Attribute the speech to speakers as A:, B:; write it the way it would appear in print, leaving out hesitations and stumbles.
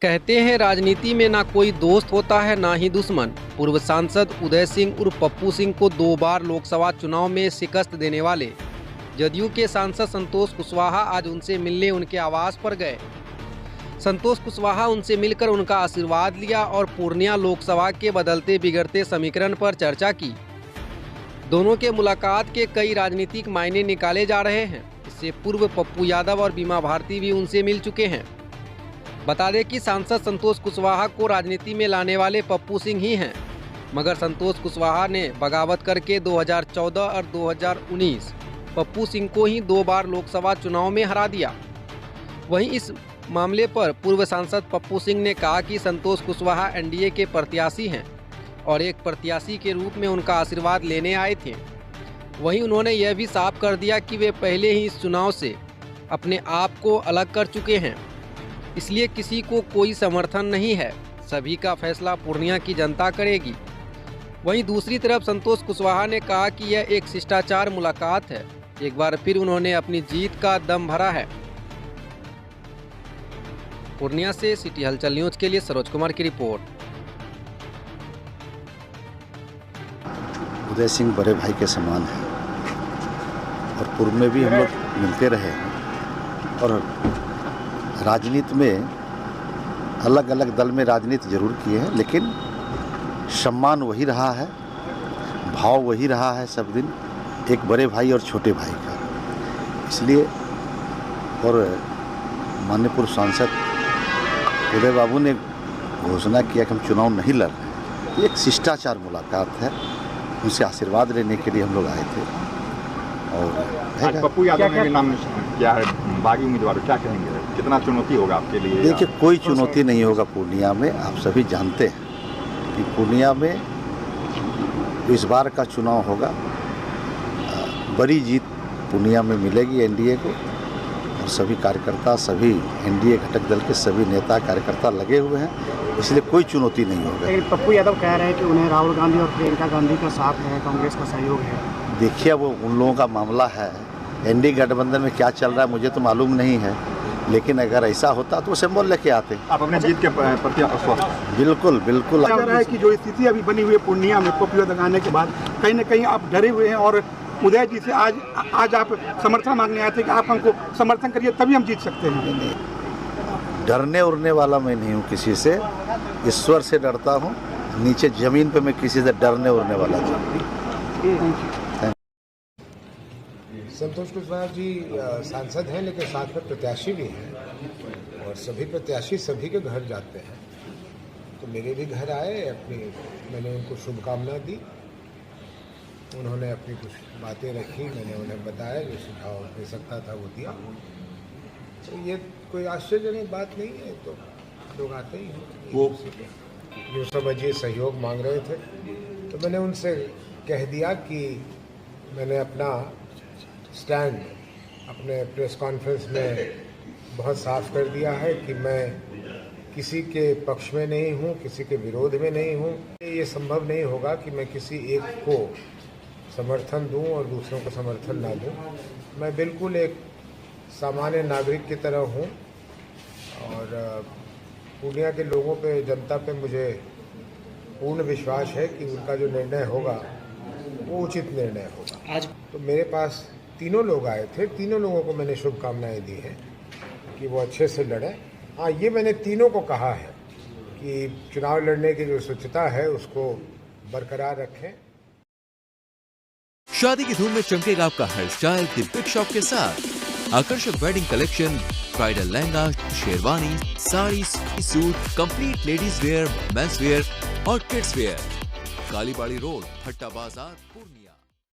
A: कहते हैं राजनीति में ना कोई दोस्त होता है ना ही दुश्मन। पूर्व सांसद उदय सिंह उर्फ पप्पू सिंह को 2 बार लोकसभा चुनाव में शिकस्त देने वाले जदयू के सांसद संतोष कुशवाहा आज उनसे मिलने उनके आवास पर गए। संतोष कुशवाहा उनसे मिलकर उनका आशीर्वाद लिया और पूर्णिया लोकसभा के बदलते बिगड़ते समीकरण पर चर्चा की। दोनों के मुलाकात के कई राजनीतिक मायने निकाले जा रहे हैं। इससे पूर्व पप्पू यादव और बीमा भारती भी उनसे मिल चुके हैं। बता दें कि सांसद संतोष कुशवाहा को राजनीति में लाने वाले पप्पू सिंह ही हैं, मगर संतोष कुशवाहा ने बगावत करके 2014 और 2019 पप्पू सिंह को ही 2 बार लोकसभा चुनाव में हरा दिया। वहीं इस मामले पर पूर्व सांसद पप्पू सिंह ने कहा कि संतोष कुशवाहा एनडीए के प्रत्याशी हैं और एक प्रत्याशी के रूप में उनका आशीर्वाद लेने आए थे। वहीं उन्होंने यह भी साफ कर दिया कि वे पहले ही इस चुनाव से अपने आप को अलग कर चुके हैं, इसलिए किसी को कोई समर्थन नहीं है। सभी का फैसला पूर्णिया की जनता करेगी। वहीं दूसरी तरफ संतोष कुशवाहा ने कहा कि यह एक शिष्टाचार मुलाकात है। एक बार फिर उन्होंने अपनी जीत का दम भरा है। पूर्णिया से सिटी हलचल न्यूज के लिए सरोज कुमार की रिपोर्ट।
B: उदय सिंह बड़े भाई के समान है और पूर्व में भी हम लोग मिलते रहे हैं और राजनीति में अलग अलग दल में राजनीति जरूर किए हैं, लेकिन सम्मान वही रहा है, भाव वही रहा है सब दिन, एक बड़े भाई और छोटे भाई का। इसलिए और माननीय पूर्व सांसद उदय बाबू ने घोषणा किया कि हम चुनाव नहीं लड़ रहे। एक शिष्टाचार मुलाकात है, उनसे आशीर्वाद लेने के लिए हम लोग आए थे। और
C: पप्पू यादव ने भी नाम क्या है बागी उम्मीदवार, क्या कहेंगे? कितना चुनौती होगा आपके लिए?
B: देखिए, कोई चुनौती नहीं होगा पूर्णिया में। आप सभी जानते हैं कि पूर्णिया में इस बार का चुनाव होगा, बड़ी जीत पूर्णिया में मिलेगी एनडीए को। और सभी कार्यकर्ता, सभी एनडीए घटक दल के सभी नेता कार्यकर्ता लगे हुए हैं, इसलिए कोई चुनौती नहीं होगा।
D: पप्पू यादव कह रहे हैं कि उन्हें राहुल गांधी और प्रियंका गांधी का साथ है, कांग्रेस का सहयोग है।
B: देखिए, वो उन लोगों का मामला है। एनडीए गठबंधन में क्या चल रहा है मुझे तो मालूम नहीं है, लेकिन अगर ऐसा होता तो वो सिंबल लेके आते।
C: आप अपने जीत के प्रति आश्वस्त?
B: बिल्कुल बिल्कुल।
D: लग रहा है कि जो स्थिति अभी बनी हुई है पूर्णिया में पप्पू यादव आने के बाद, कहीं ना कहीं आप डरे हुए हैं और उदय जी से आज आप समर्थन मांगने आए थे कि आप हमको समर्थन करिए तभी हम जीत सकते हैं।
B: डरने उड़ने वाला मैं नहीं हूँ किसी से, ईश्वर से डरता हूँ। नीचे जमीन पे मैं किसी से डरने उड़ने वाला नहीं।
E: संतोष कुशवाहा जी सांसद हैं, लेकिन साथ में प्रत्याशी भी हैं और सभी प्रत्याशी सभी के घर जाते हैं। तो मेरे भी घर आए, मैंने उनको शुभकामना दी, उन्होंने अपनी कुछ बातें रखी, मैंने उन्हें बताया, जो सुझाव दे सकता था वो दिया। तो ये कोई आश्चर्यजनक बात नहीं है, तो लोग आते ही हैं। वो जो समझिए सहयोग मांग रहे थे, तो मैंने उनसे कह दिया कि मैंने अपना स्टैंड अपने प्रेस कॉन्फ्रेंस में बहुत साफ कर दिया है कि मैं किसी के पक्ष में नहीं हूँ, किसी के विरोध में नहीं हूँ। ये संभव नहीं होगा कि मैं किसी एक को समर्थन दूं और दूसरों को समर्थन ना दूं। मैं बिल्कुल एक सामान्य नागरिक की तरह हूँ और पूर्णिया के लोगों पे, जनता पे मुझे पूर्ण विश्वास है कि उनका जो निर्णय होगा वो उचित निर्णय होगा। आज तो मेरे पास 3 लोग आए थे, 3 लोगों को मैंने शुभकामनाएं दी हैं कि वो अच्छे से लड़ें। हाँ, ये मैंने 3 को कहा है कि चुनाव लड़ने की जो स्वच्छता है उसको बरकरार रखें।
F: शादी की धूम में चमकेगा आपका hair style the big shop के साथ। आकर्षक wedding collection, bridal lehenga, sherwani, sari, suit, complete ladies wear, men's wear और kids wear. Kalibari road, Bhatta Bazar, Purnia.